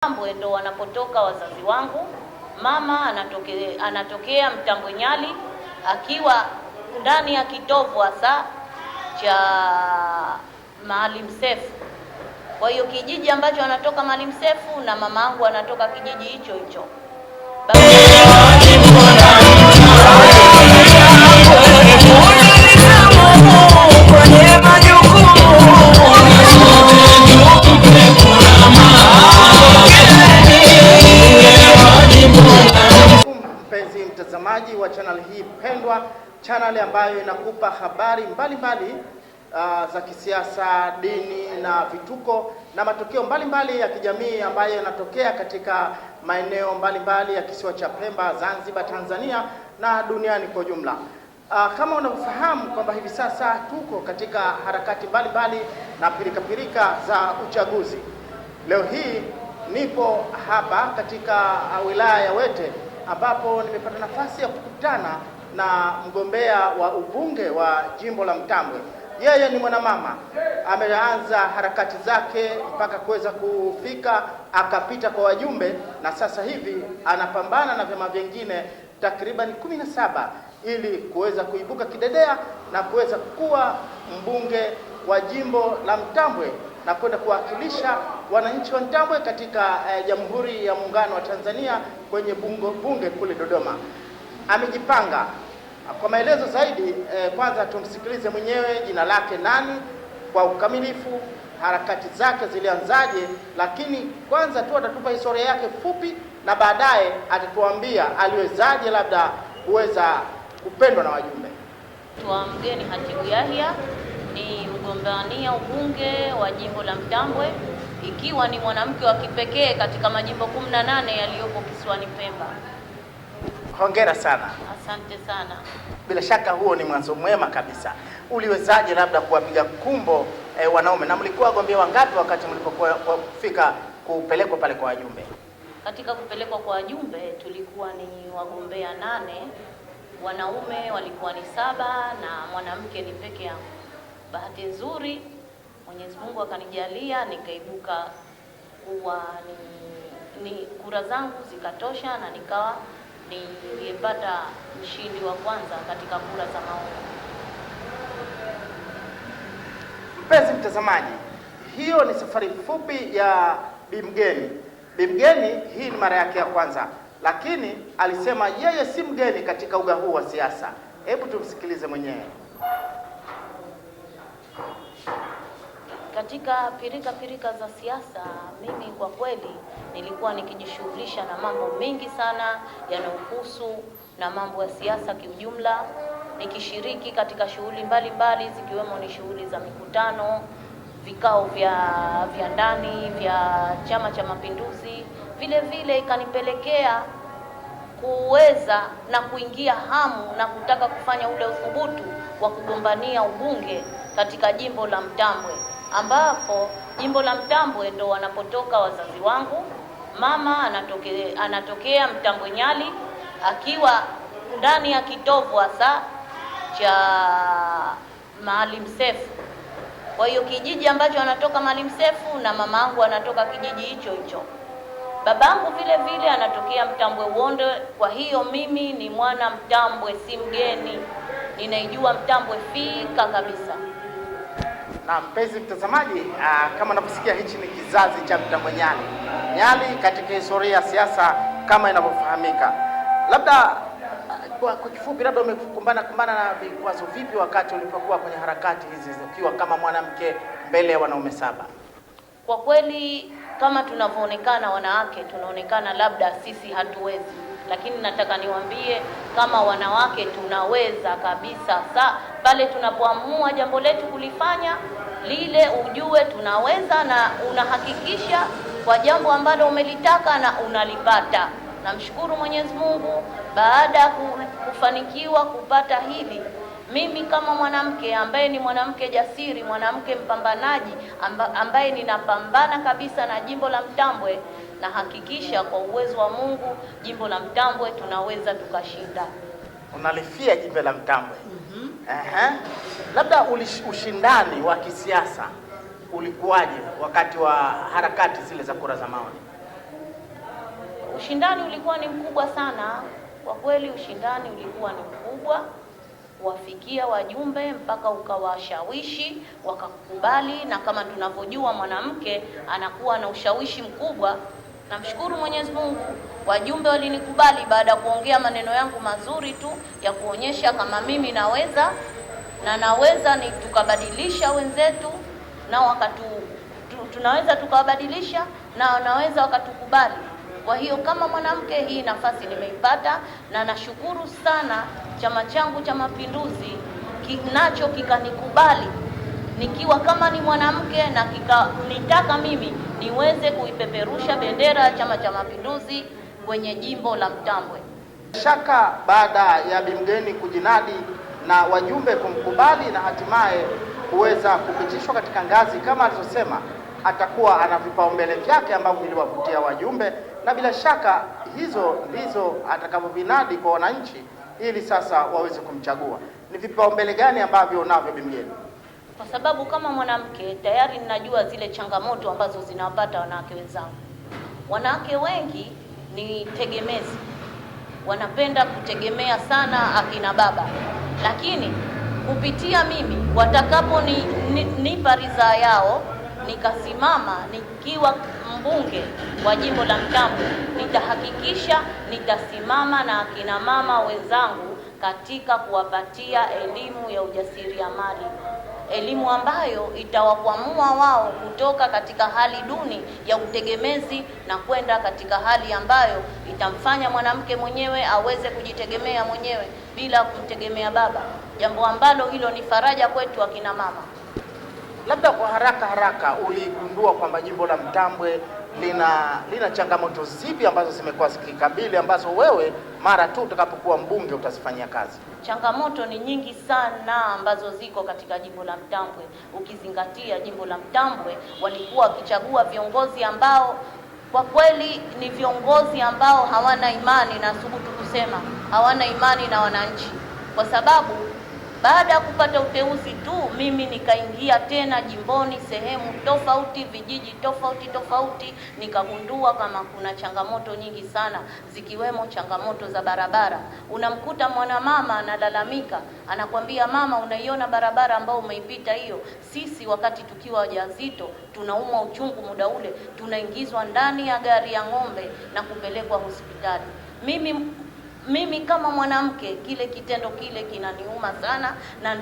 Mtambwe ndo wanapotoka wazazi wangu. Mama anatokea Mtambwe Nyali, akiwa ndani ya kitovu hasa cha Maalim Seif. Kwa hiyo kijiji ambacho anatoka Maalim Seif na mama yangu anatoka kijiji hicho hicho. Mpenzi mtazamaji wa channel hii pendwa, channel ambayo inakupa habari mbalimbali za kisiasa, dini na vituko na matukio mbalimbali ya kijamii ambayo yanatokea katika maeneo mbalimbali ya kisiwa cha Pemba, Zanzibar, Tanzania na duniani kwa jumla. Kama unavyofahamu kwamba hivi sasa tuko katika harakati mbalimbali na pirika za uchaguzi. Leo hii nipo hapa katika wilaya ya Wete ambapo nimepata nafasi ya kukutana na mgombea wa ubunge wa jimbo la Mtambwe. Yeye ni mwanamama, ameanza harakati zake mpaka kuweza kufika akapita kwa wajumbe, na sasa hivi anapambana na vyama vingine takriban 17 ili kuweza kuibuka kidedea na kuweza kuwa mbunge wa jimbo la Mtambwe na kwenda kuwakilisha wananchi wa Mtambwe katika Jamhuri ya Muungano wa Tanzania kwenye bunge kule Dodoma. Amejipanga. Kwa maelezo zaidi, kwanza tumsikilize mwenyewe, jina lake nani kwa ukamilifu, harakati zake zilianzaje, lakini kwanza tu atatupa historia yake fupi na baadaye atatuambia aliwezaje labda kuweza kupendwa na wajumbe. Wa mgeni Hatibu Yahya ni mgombania ubunge wa jimbo la Mtambwe, ikiwa ni mwanamke wa kipekee katika majimbo 18 yaliyopo kisiwani Pemba. Hongera sana. Asante sana. Bila shaka huo ni mwanzo mwema kabisa. Uliwezaje labda kuwapiga kumbo wanaume, na mlikuwa wagombea wangapi wakati mlipokuwa kufika kupelekwa pale kwa wajumbe? Katika kupelekwa kwa wajumbe tulikuwa ni wagombea 8, wanaume walikuwa ni 7 na mwanamke ni peke yangu. Bahati nzuri Mwenyezi Mungu akanijalia nikaibuka kuwa ni kura zangu zikatosha na nikawa nilipata mshindi wa kwanza katika kura za maoni. Mpenzi mtazamaji, hiyo ni safari fupi ya Bimgeni. Bimgeni hii ni mara yake ya kwanza, lakini alisema yeye si mgeni katika uga huu wa siasa. Hebu tumsikilize mwenyewe. Katika pirika za siasa, mimi kwa kweli nilikuwa nikijishughulisha na mambo mengi sana yanayohusu na mambo ya siasa kiujumla, nikishiriki katika shughuli mbalimbali zikiwemo ni shughuli za mikutano, vikao vya ndani vya Chama cha Mapinduzi. Vile vile ikanipelekea kuweza na kuingia hamu na kutaka kufanya ule uthubutu wa kugombania ubunge katika jimbo la Mtambwe, ambapo jimbo la Mtambwe ndo wanapotoka wazazi wangu. Mama anatokea Mtambwe Nyali, akiwa ndani ya kitovu hasa cha Maalim Seif. Kwa hiyo kijiji ambacho anatoka Maalim Seif na mama yangu anatoka kijiji hicho hicho. Babangu vile vile anatokea Mtambwe Uondo. Kwa hiyo mimi ni mwana Mtambwe, si mgeni, ninaijua Mtambwe fika kabisa. Na mpenzi mtazamaji, kama unaposikia hichi ni kizazi cha Mtambwe Nyali. Nyali katika historia ya siasa kama inavyofahamika. Labda kwa kifupi, labda umekumbana na vikwazo vipi wakati ulipokuwa kwenye harakati hizi ukiwa kama mwanamke mbele ya wanaume 7? Kwa kweli kama tunavyoonekana wanawake, tunaonekana labda sisi hatuwezi, lakini nataka niwaambie kama wanawake tunaweza kabisa. Pale tunapoamua jambo letu kulifanya lile, ujue tunaweza na unahakikisha kwa jambo ambalo umelitaka na unalipata. Namshukuru Mwenyezi Mungu, baada ya kufanikiwa kupata hili, mimi kama mwanamke ambaye ni mwanamke jasiri, mwanamke mpambanaji ambaye ninapambana kabisa na jimbo la Mtambwe, na hakikisha kwa uwezo wa Mungu jimbo la Mtambwe tunaweza tukashinda. Unalifia jimbo la Mtambwe. Labda ushindani wa kisiasa ulikuwaje wakati wa harakati zile za kura za maoni? Ushindani ulikuwa ni mkubwa sana kwa kweli, ushindani ulikuwa ni mkubwa, wafikia wajumbe mpaka ukawashawishi wakakubali, na kama tunavyojua mwanamke anakuwa na ushawishi mkubwa. Namshukuru Mwenyezi Mungu, wajumbe walinikubali baada ya kuongea maneno yangu mazuri tu ya kuonyesha kama mimi naweza ni tukabadilisha wenzetu na tunaweza tukawabadilisha na wanaweza wakatukubali. Kwa hiyo kama mwanamke hii nafasi nimeipata, na nashukuru sana chama changu cha Mapinduzi kinacho kikanikubali nikiwa kama ni mwanamke, na nitaka mimi niweze kuipeperusha bendera ya Chama cha Mapinduzi kwenye jimbo la Mtambwe. Shaka baada ya Bi Mgeni kujinadi na wajumbe kumkubali na hatimaye kuweza kupitishwa katika ngazi kama alizosema, atakuwa ana vipaumbele vyake ambavyo viliwavutia wajumbe, na bila shaka hizo ndizo atakavyovinadi kwa wananchi ili sasa waweze kumchagua. Ni vipaumbele gani ambavyo unavyo Bi Mgeni? Kwa sababu kama mwanamke tayari ninajua zile changamoto ambazo zinawapata wanawake wenzangu. Wanawake wengi ni tegemezi, wanapenda kutegemea sana akina baba, lakini kupitia mimi watakapo nipa ridhaa yao, nikasimama nikiwa mbunge wa jimbo la Mtambwe, nitahakikisha nitasimama na akina mama wenzangu katika kuwapatia elimu ya ujasiriamali, elimu ambayo itawakwamua wao kutoka katika hali duni ya utegemezi na kwenda katika hali ambayo itamfanya mwanamke mwenyewe aweze kujitegemea mwenyewe bila kumtegemea baba, jambo ambalo hilo ni faraja kwetu akina mama. Labda kwa haraka uligundua kwamba jimbo la Mtambwe lina changamoto zipi ambazo zimekuwa zikikabili, ambazo wewe mara tu utakapokuwa mbunge utazifanyia kazi? Changamoto ni nyingi sana ambazo ziko katika jimbo la Mtambwe. Ukizingatia jimbo la Mtambwe walikuwa wakichagua viongozi ambao kwa kweli ni viongozi ambao hawana imani, na thubutu kusema hawana imani na wananchi, kwa sababu baada ya kupata uteuzi tu mimi nikaingia tena jimboni sehemu tofauti, vijiji tofauti, nikagundua kama kuna changamoto nyingi sana, zikiwemo changamoto za barabara. Unamkuta mwanamama analalamika, anakwambia mama, unaiona barabara ambao umeipita hiyo? Sisi wakati tukiwa wajawazito tunaumwa uchungu, muda ule tunaingizwa ndani ya gari ya ng'ombe na kupelekwa hospitali. Mimi kama mwanamke kile kitendo kile kinaniuma sana, na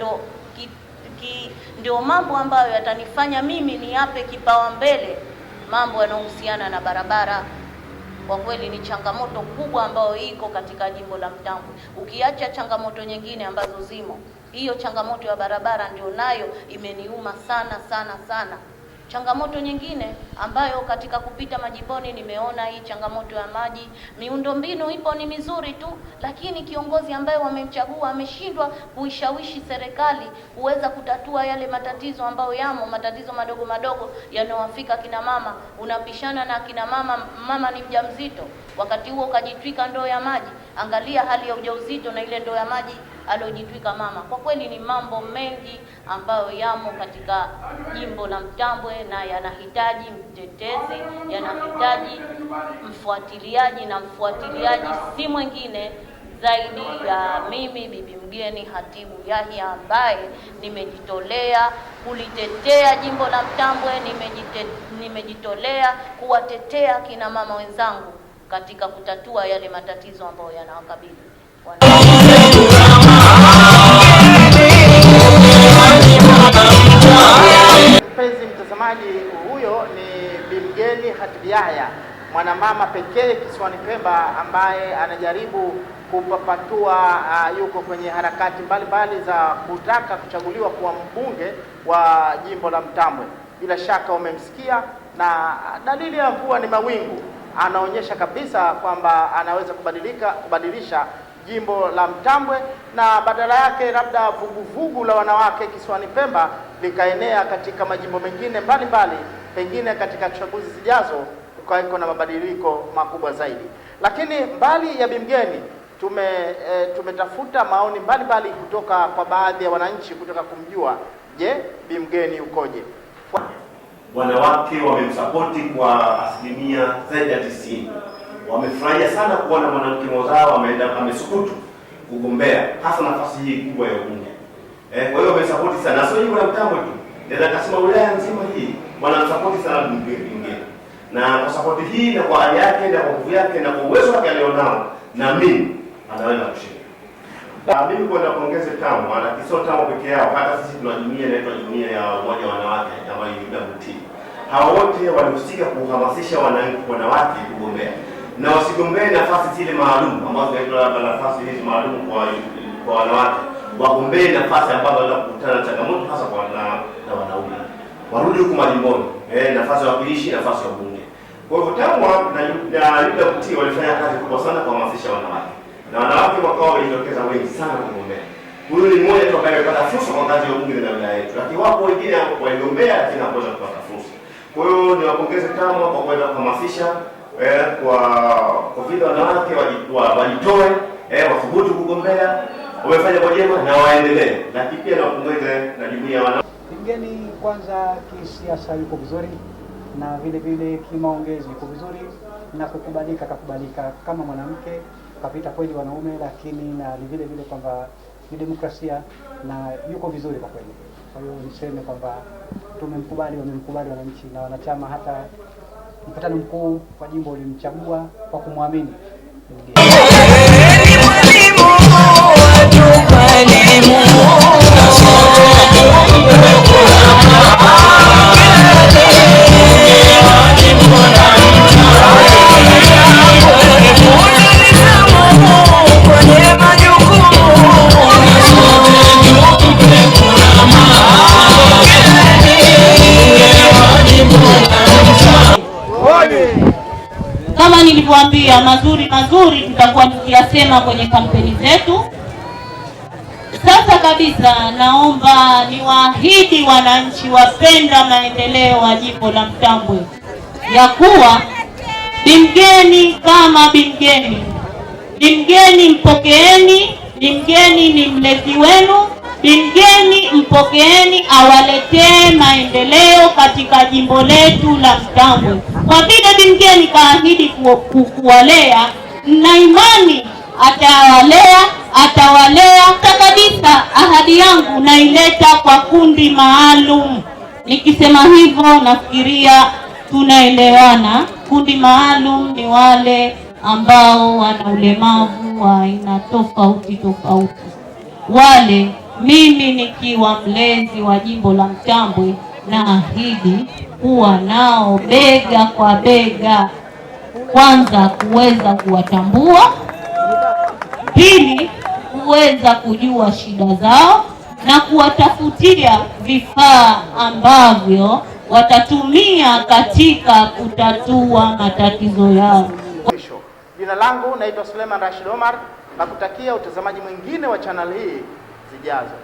ndio mambo ambayo yatanifanya mimi niape kipaumbele mambo yanayohusiana na barabara. Kwa kweli ni changamoto kubwa ambayo iko katika jimbo la Mtambwe. Ukiacha changamoto nyingine ambazo zimo, hiyo changamoto ya barabara ndio nayo imeniuma sana. Changamoto nyingine ambayo katika kupita majimboni nimeona hii changamoto ya maji. Miundombinu ipo ni mizuri tu, lakini kiongozi ambaye wamemchagua ameshindwa kuishawishi serikali kuweza kutatua yale matatizo ambayo yamo, matatizo madogo yanayowafika kina mama. Unapishana na kina mama ni mjamzito, wakati huo ukajitwika ndoo ya maji. Angalia hali ya ujauzito na ile ndoo ya maji alojitwika mama. Kwa kweli ni mambo mengi ambayo yamo katika jimbo la Mtambwe, na yanahitaji mtetezi, yanahitaji mfuatiliaji, na mfuatiliaji si mwingine zaidi ya mimi Bibi Mgeni Hatibu Yahya, ambaye nimejitolea kulitetea jimbo la Mtambwe, nimejitolea kuwatetea kina mama wenzangu katika kutatua yale matatizo ambayo yanawakabili. Mpenzi mtazamaji, huyo ni Bi Mgeni Hatibu Yahya, mwanamama pekee kisiwani Pemba ambaye anajaribu kupapatua, yuko kwenye harakati mbalimbali za kutaka kuchaguliwa kuwa mbunge wa jimbo la Mtambwe. Bila shaka umemsikia, na dalili ya mvua ni mawingu, anaonyesha kabisa kwamba anaweza kubadilisha jimbo la Mtambwe, na badala yake labda vuguvugu la wanawake kisiwani Pemba likaenea katika majimbo mengine mbalimbali, pengine katika chaguzi zijazo kukaiko na mabadiliko makubwa zaidi. Lakini mbali ya Bi Mgeni tumetafuta maoni mbalimbali kutoka kwa baadhi ya wananchi kutaka kumjua, je, Bi Mgeni ukoje? Wanawake wamemsapoti kwa asilimia zaidi ya 90. wamefurahia sana kuona mwanamke mwenzao amesukutu kugombea hasa nafasi hii kubwa ya ubunge. Kwa hiyo wamesapoti sana, sio hivyo na Mtambwe tu, naweza kusema wilaya nzima hii wanamsapoti sana Bingeni. Na kwa support hii na kwa hali yake na kwa nguvu yake na kwa uwezo wake alionao, na mimi anaweza kushinda. Mimi kwenda kuongeza TAMWA, maana sio TAMWA peke yao, hata sisi tuna jumuiya inaitwa jumuiya ya umoja wa wanawake ambayo ni UWT. Hawa wote walihusika kuhamasisha wanawake kugombea na wasigombee nafasi zile maalum ambazo zinaitwa nafasi hizi maalum kwa wanawake, wagombee nafasi ambazo wanaweza kukutana na changamoto hasa kwa wanaume. Warudi huko majimboni, nafasi ya wakilishi, nafasi ya bunge. Kwa hivyo TAMWA na UWT walifanya kazi kubwa sana kuhamasisha wanawake. Na wanawake wakao walijitokeza wengi sana kugombea. Huyu ni mmoja tu ambaye amepata fursa kwa ngazi ya bunge na wilaya yetu. Lakini wapo wengine waligombea lakini hawakuweza kupata fursa. Kwa hiyo niwapongeze TAMWA kwa kuweza kuhamasisha kwa vile wanawake wajitoe, wathubutu kugombea. Wamefanya kwa jema na waendelee. Lakini pia niwapongeze na jumuiya ya wanawake. Bingeni kwanza kisiasa yuko vizuri na vile vile kimaongezi yuko vizuri na kukubalika kama mwanamke kapita kweli wanaume, lakini na vile vile kwamba ni demokrasia na yuko vizuri kwa kweli. Kwa hiyo niseme kwamba wamemkubali wananchi na wanachama, hata mkutano mkuu wa jimbo ulimchagua kwa kumwamini. Kama nilivyoambia, mazuri tutakuwa tukiyasema kwenye kampeni zetu. Sasa kabisa naomba niwaahidi wananchi wapenda maendeleo wa jimbo la Mtambwe ya kuwa Bingeni kama Bingeni. Bingeni mpokeeni, Bingeni ni mlezi wenu, Bingeni mpokeeni awaletee maendeleo katika jimbo letu la Mtambwe. Kwa vile Bingeni kaahidi kuwalea, na imani atawalea kabisa. Ahadi yangu naileta kwa kundi maalum. Nikisema hivyo nafikiria tunaelewana. Kundi maalum ni wale ambao wana ulemavu wa aina tofauti. Wale mimi nikiwa mlezi wa jimbo la Mtambwe naahidi kuwa nao bega kwa bega, kwanza kuweza kuwatambua, pili kuweza kujua shida zao na kuwatafutia vifaa ambavyo watatumia katika kutatua matatizo yao. Jina langu naitwa Suleiman Rashid Omar, na kutakia utazamaji mwingine wa channel hii zijazo.